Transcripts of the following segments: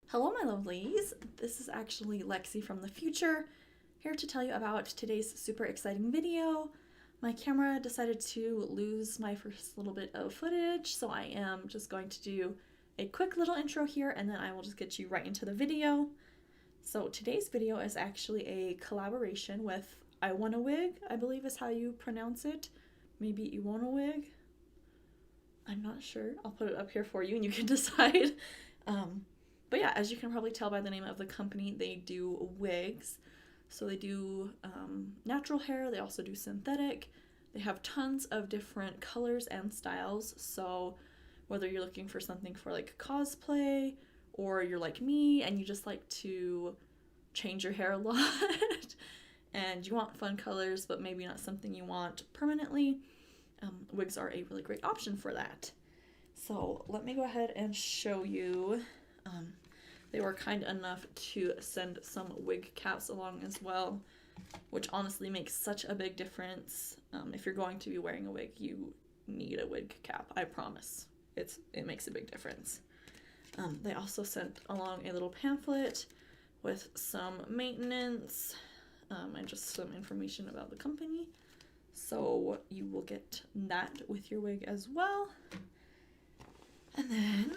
Hello, my lovelies. This is actually Lexi from the future, here to tell you about today's super exciting video. My camera decided to lose my first little bit of footage, so I am just going to do a quick little intro here and then I will just get you right into the video. So today's video is actually a collaboration with I Want a Wig, I believe is how you pronounce it. Maybe You Want a Wig? I'm not sure. I'll put it up here for you and you can decide. But yeah, as you can probably tell by the name of the company, they do wigs. So they do natural hair, they also do synthetic. They have tons of different colors and styles. So whether you're looking for something for like cosplay, or you're like me and you just like to change your hair a lot and you want fun colors but maybe not something you want permanently, wigs are a really great option for that. So let me go ahead and show you. They were kind enough to send some wig caps along as well, which honestly makes such a big difference. If you're going to be wearing a wig, you need a wig cap, I promise. It makes a big difference. They also sent along a little pamphlet with some maintenance and just some information about the company. So you will get that with your wig as well. And then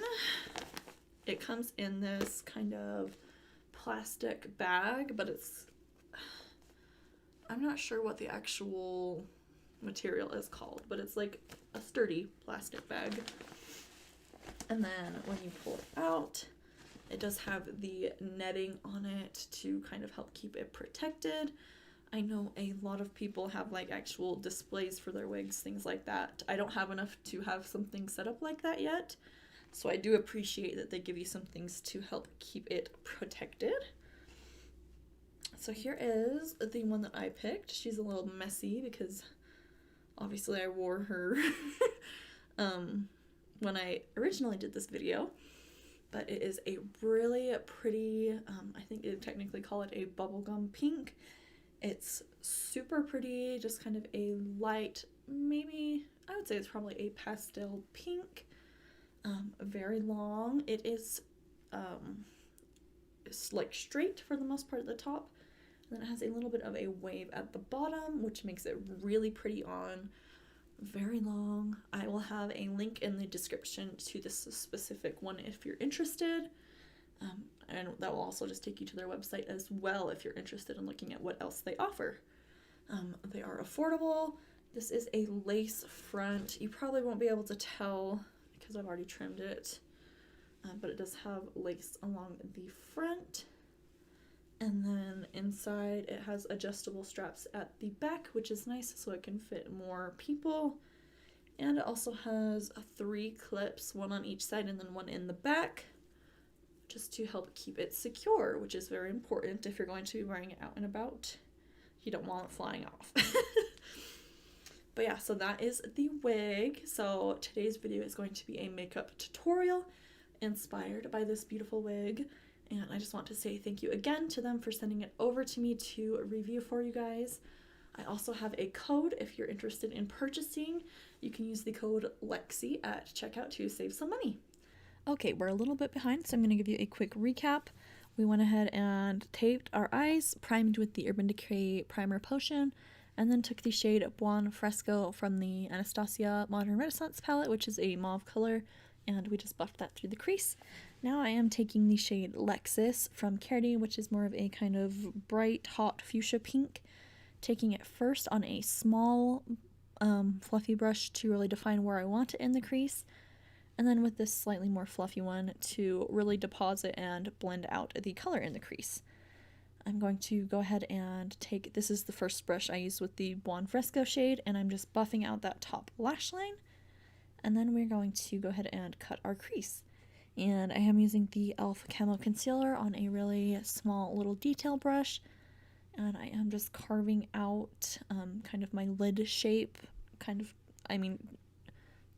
it comes in this kind of plastic bag, but I'm not sure what the actual material is called, but it's like a sturdy plastic bag. And then when you pull it out, it does have the netting on it to kind of help keep it protected. I know a lot of people have like actual displays for their wigs, things like that. I don't have enough to have something set up like that yet, so I do appreciate that they give you some things to help keep it protected. So here is the one that I picked. She's a little messy because obviously I wore her when I originally did this video, but it is a really pretty, I think they technically call it a bubblegum pink. It's super pretty, just kind of a light, maybe, I would say it's probably a pastel pink. Very long. It is it's like straight for the most part at the top, and then it has a little bit of a wave at the bottom, which makes it really pretty on. Very long. I will have a link in the description to this specific one if you're interested, and that will also just take you to their website as well if you're interested in looking at what else they offer. They are affordable. This is a lace front. You probably won't be able to tell because I've already trimmed it, but it does have lace along the front, and then inside it has adjustable straps at the back, which is nice so it can fit more people. And it also has 3 clips, one on each side and then one in the back, just to help keep it secure, which is very important if you're going to be wearing it out and about. You don't want it flying off. But yeah, so that is the wig. So today's video is going to be a makeup tutorial inspired by this beautiful wig. And I just want to say thank you again to them for sending it over to me to review for you guys. I also have a code if you're interested in purchasing. You can use the code LEXI at checkout to save some money. Okay, we're a little bit behind, so I'm going to give you a quick recap. We went ahead and taped our eyes, primed with the Urban Decay Primer Potion, and then took the shade Buon Fresco from the Anastasia Modern Renaissance palette, which is a mauve color, and we just buffed that through the crease. Now I am taking the shade Lexus from Cardi, which is more of a kind of bright, hot fuchsia pink, taking it first on a small, fluffy brush to really define where I want it in the crease, and then with this slightly more fluffy one to really deposit and blend out the color in the crease. I'm going to go ahead and take, this is the first brush I used with the Buon Fresco shade, and I'm just buffing out that top lash line, and then we're going to go ahead and cut our crease. And I am using the e.l.f. Camo Concealer on a really small little detail brush, and I am just carving out kind of my lid shape,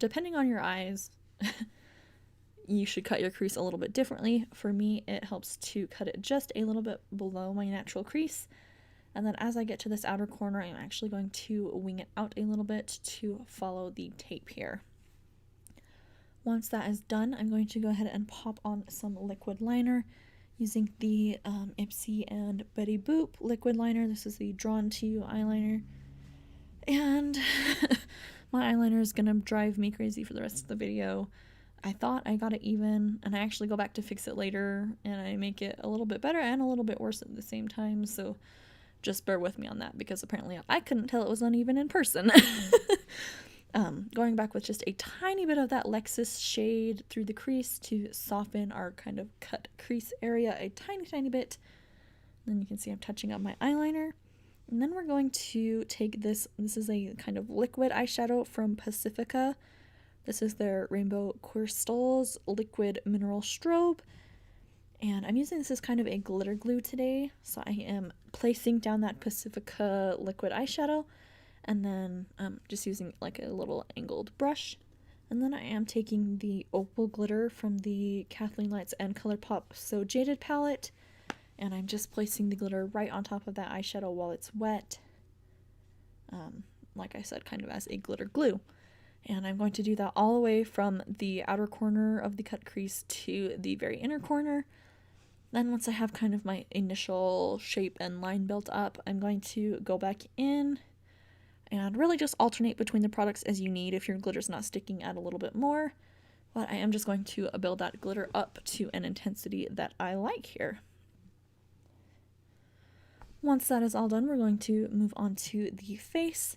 depending on your eyes, you should cut your crease a little bit differently. For me, it helps to cut it just a little bit below my natural crease, and then as I get to this outer corner, I'm actually going to wing it out a little bit to follow the tape here. Once that is done, I'm going to go ahead and pop on some liquid liner using the Ipsy and Betty Boop liquid liner. This is the Drawn to You eyeliner. And my eyeliner is going to drive me crazy for the rest of the video. I thought I got it even, and I actually go back to fix it later, and I make it a little bit better and a little bit worse at the same time, so just bear with me on that, because apparently I couldn't tell it was uneven in person. Going back with just a tiny bit of that Lexus shade through the crease to soften our kind of cut crease area a tiny bit. Then you can see I'm touching up my eyeliner. And then we're going to take this is a kind of liquid eyeshadow from Pacifica. This is their Rainbow Crystals Liquid Mineral Strobe. And I'm using this as kind of a glitter glue today. So I am placing down that Pacifica liquid eyeshadow, and then just using like a little angled brush. And then I am taking the opal glitter from the Kathleen Lights and ColourPop So Jaded palette, and I'm just placing the glitter right on top of that eyeshadow while it's wet. Like I said, kind of as a glitter glue. And I'm going to do that all the way from the outer corner of the cut crease to the very inner corner. Then once I have kind of my initial shape and line built up, I'm going to go back in and really just alternate between the products as you need if your glitter's not sticking out a little bit more. But I am just going to build that glitter up to an intensity that I like here. Once that is all done, we're going to move on to the face.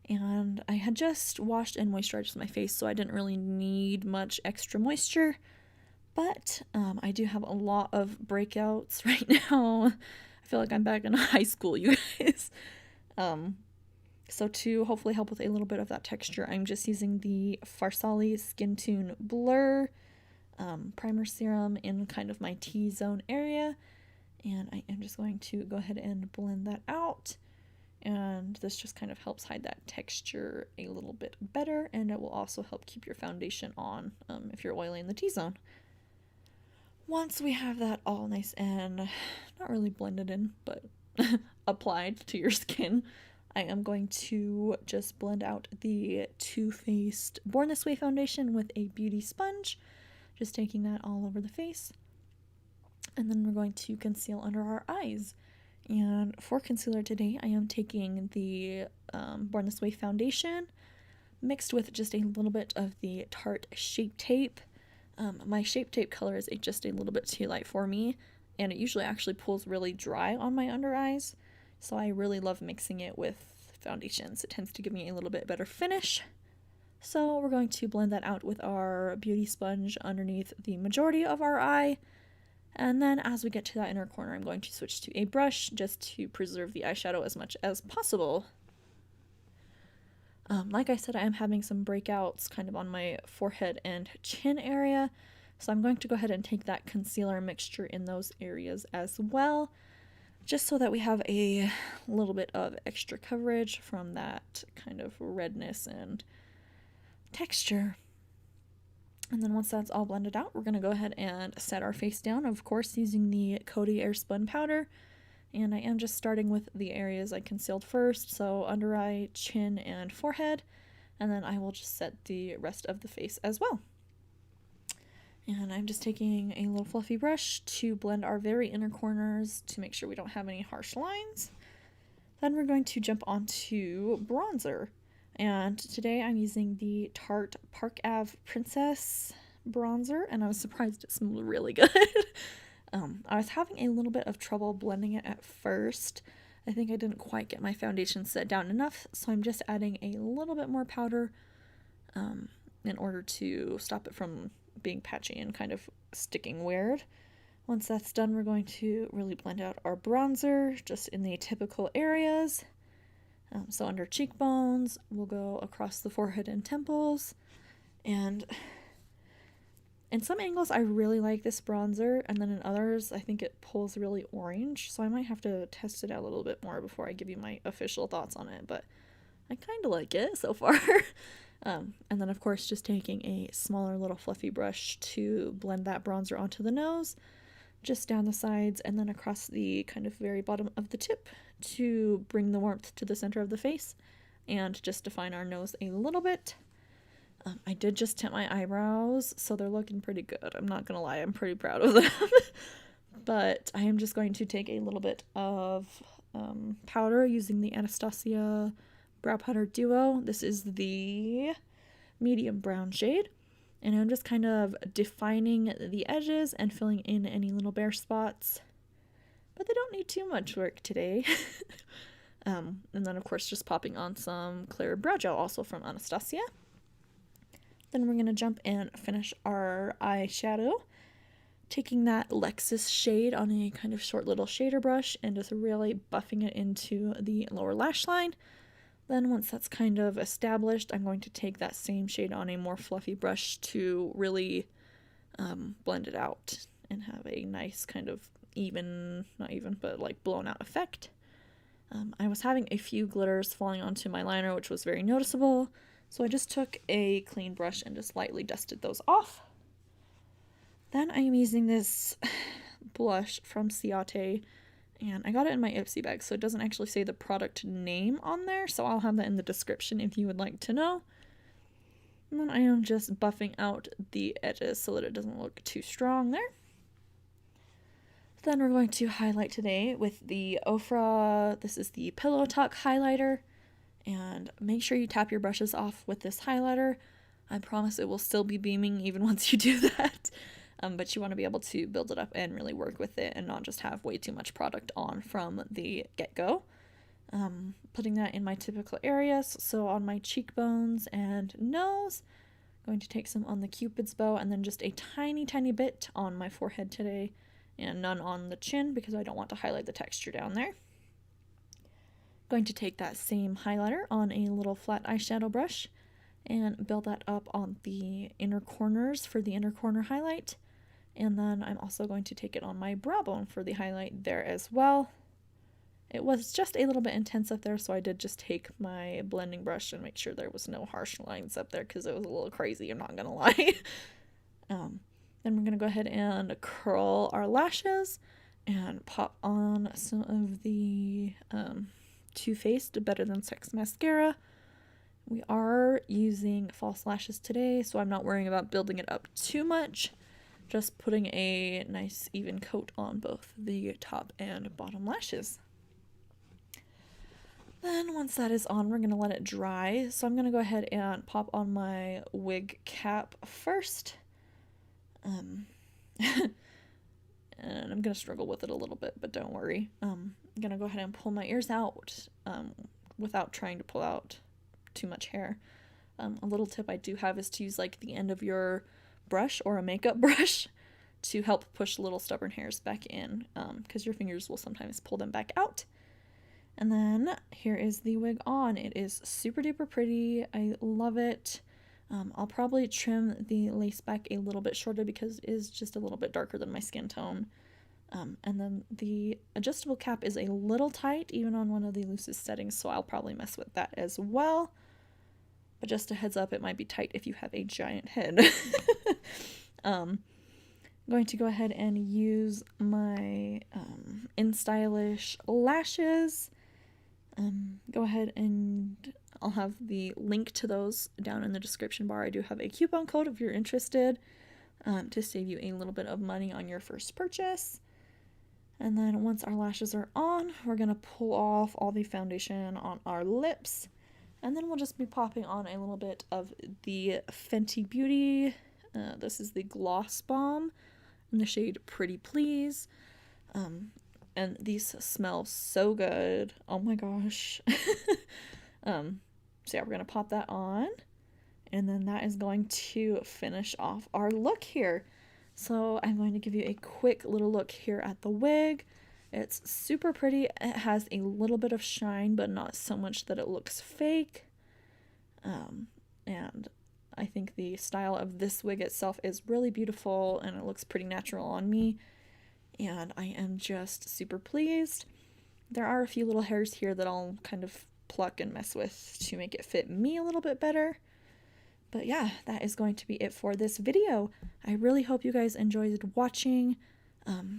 And I had just washed and moisturized my face, so I didn't really need much extra moisture. But I do have a lot of breakouts right now. I feel like I'm back in high school, you guys. So to hopefully help with a little bit of that texture, I'm just using the Farsali Skin Tune Blur primer serum in kind of my T-zone area. And I am just going to go ahead and blend that out. And this just kind of helps hide that texture a little bit better, and it will also help keep your foundation on if you're oily in the T-zone. Once we have that all nice and not really blended in, but applied to your skin, I am going to just blend out the Too Faced Born This Way foundation with a beauty sponge, just taking that all over the face. And then we're going to conceal under our eyes. And for concealer today, I am taking the Born This Way foundation mixed with just a little bit of the Tarte Shape Tape. My Shape Tape color is just a little bit too light for me, and it usually actually pulls really dry on my under eyes, so I really love mixing it with foundations. It tends to give me a little bit better finish. So we're going to blend that out with our beauty sponge underneath the majority of our eye. And then as we get to that inner corner, I'm going to switch to a brush just to preserve the eyeshadow as much as possible. Like I said, I am having some breakouts kind of on my forehead and chin area, so I'm going to go ahead and take that concealer mixture in those areas as well, just so that we have a little bit of extra coverage from that kind of redness and texture. And then once that's all blended out, we're going to go ahead and set our face down, of course, using the Coty Airspun powder. And I am just starting with the areas I concealed first, so under eye, chin, and forehead. And then I will just set the rest of the face as well. And I'm just taking a little fluffy brush to blend our very inner corners to make sure we don't have any harsh lines. Then we're going to jump onto bronzer. And today I'm using the Tarte Park Ave Princess bronzer, and I was surprised it smelled really good. I was having a little bit of trouble blending it at first. I think I didn't quite get my foundation set down enough, so I'm just adding a little bit more powder in order to stop it from being patchy and kind of sticking weird. Once that's done, we're going to really blend out our bronzer just in the typical areas. So under cheekbones, we'll go across the forehead and temples, and in some angles I really like this bronzer, and then in others I think it pulls really orange, so I might have to test it out a little bit more before I give you my official thoughts on it, but I kind of like it so far. And then of course just taking a smaller little fluffy brush to blend that bronzer onto the nose, just down the sides and then across the kind of very bottom of the tip to bring the warmth to the center of the face and just define our nose a little bit. I did just tint my eyebrows, so they're looking pretty good. I'm not gonna lie, I'm pretty proud of them. But I am just going to take a little bit of powder using the Anastasia Brow Powder Duo. This is the medium brown shade. And I'm just kind of defining the edges and filling in any little bare spots. But they don't need too much work today. And then, of course, just popping on some clear brow gel also from Anastasia. Then we're going to jump and finish our eyeshadow, taking that Lexus shade on a kind of short little shader brush and just really buffing it into the lower lash line. Then once that's kind of established, I'm going to take that same shade on a more fluffy brush to really blend it out and have a nice kind of not even, but like blown out effect. I was having a few glitters falling onto my liner, which was very noticeable. So I just took a clean brush and just lightly dusted those off. Then I am using this blush from Ciate, and I got it in my Ipsy bag, so it doesn't actually say the product name on there, so I'll have that in the description if you would like to know. And then I am just buffing out the edges so that it doesn't look too strong there. Then we're going to highlight today with the Ofra. This is the Pillow Talk highlighter. And make sure you tap your brushes off with this highlighter. I promise it will still be beaming even once you do that. But you want to be able to build it up and really work with it and not just have way too much product on from the get-go. Putting that in my typical areas, so on my cheekbones and nose. Going to take some on the Cupid's bow and then just a tiny, tiny bit on my forehead today and none on the chin because I don't want to highlight the texture down there. Going to take that same highlighter on a little flat eyeshadow brush and build that up on the inner corners for the inner corner highlight. And then I'm also going to take it on my brow bone for the highlight there as well. It was just a little bit intense up there, so I did just take my blending brush and make sure there was no harsh lines up there because it was a little crazy, I'm not gonna lie. Then we're gonna go ahead and curl our lashes and pop on some of the Too Faced Better Than Sex mascara. We are using false lashes today, so I'm not worrying about building it up too much. Just putting a nice even coat on both the top and bottom lashes. Then once that is on, we're going to let it dry. So I'm going to go ahead and pop on my wig cap first. And I'm going to struggle with it a little bit, but don't worry. I'm going to go ahead and pull my ears out without trying to pull out too much hair. A little tip I do have is to use like the end of your brush or a makeup brush to help push little stubborn hairs back in because your fingers will sometimes pull them back out. And then here is the wig on. It is super duper pretty. I love it. I'll probably trim the lace back a little bit shorter because it is just a little bit darker than my skin tone. And then the adjustable cap is a little tight, even on one of the loosest settings, so I'll probably mess with that as well. But just a heads up, it might be tight if you have a giant head. I'm going to go ahead and use my InStylish lashes. Go ahead and I'll have the link to those down in the description bar. I do have a coupon code if you're interested to save you a little bit of money on your first purchase. And then once our lashes are on, we're going to pull off all the foundation on our lips. And then we'll just be popping on a little bit of the Fenty Beauty. This is the Gloss Bomb in the shade Pretty Please. And these smell so good. Oh my gosh. So yeah, we're going to pop that on. And then that is going to finish off our look here. So I'm going to give you a quick little look here at the wig. It's super pretty. It has a little bit of shine, but not so much that it looks fake. And I think the style of this wig itself is really beautiful and it looks pretty natural on me. And I am just super pleased. There are a few little hairs here that I'll kind of pluck and mess with to make it fit me a little bit better. But yeah, that is going to be it for this video. I really hope you guys enjoyed watching.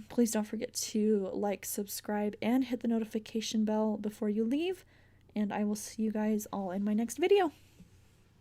Please don't forget to like, subscribe, and hit the notification bell before you leave. And I will see you guys all in my next video.